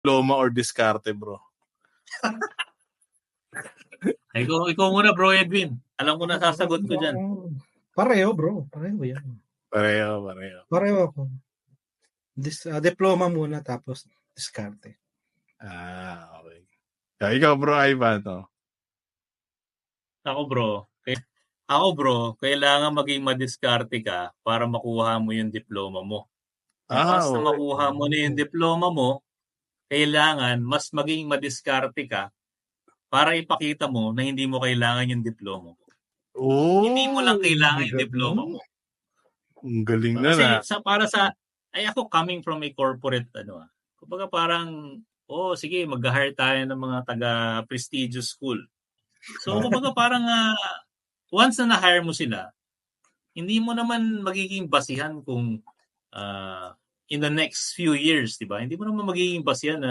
diploma or diskarte, bro? Ikaw muna, bro Edwin. Alam ko na sasagot ko dyan. Pareho, bro. Pareho yan. Pareho ako. Diploma muna tapos diskarte. Okay. Ikaw, bro, Ivan, to. Ako, bro, kailangan maging madiskarte ka para makuha mo yung diploma mo. Once na makuha mo na yung diploma mo, kailangan mas maging madiskarte ka para ipakita mo na hindi mo kailangan yung diploma mo. Hindi mo lang kailangan yung diploma mo. Ang galing na. Kasi ako coming from a corporate, kumbaga parang, sige, mag-hire tayo ng mga taga-prestigious school. So, kumbaga parang, once na na-hire mo sila, hindi mo naman magiging basihan kung in the next few years, di ba? Hindi mo naman magiging basihan na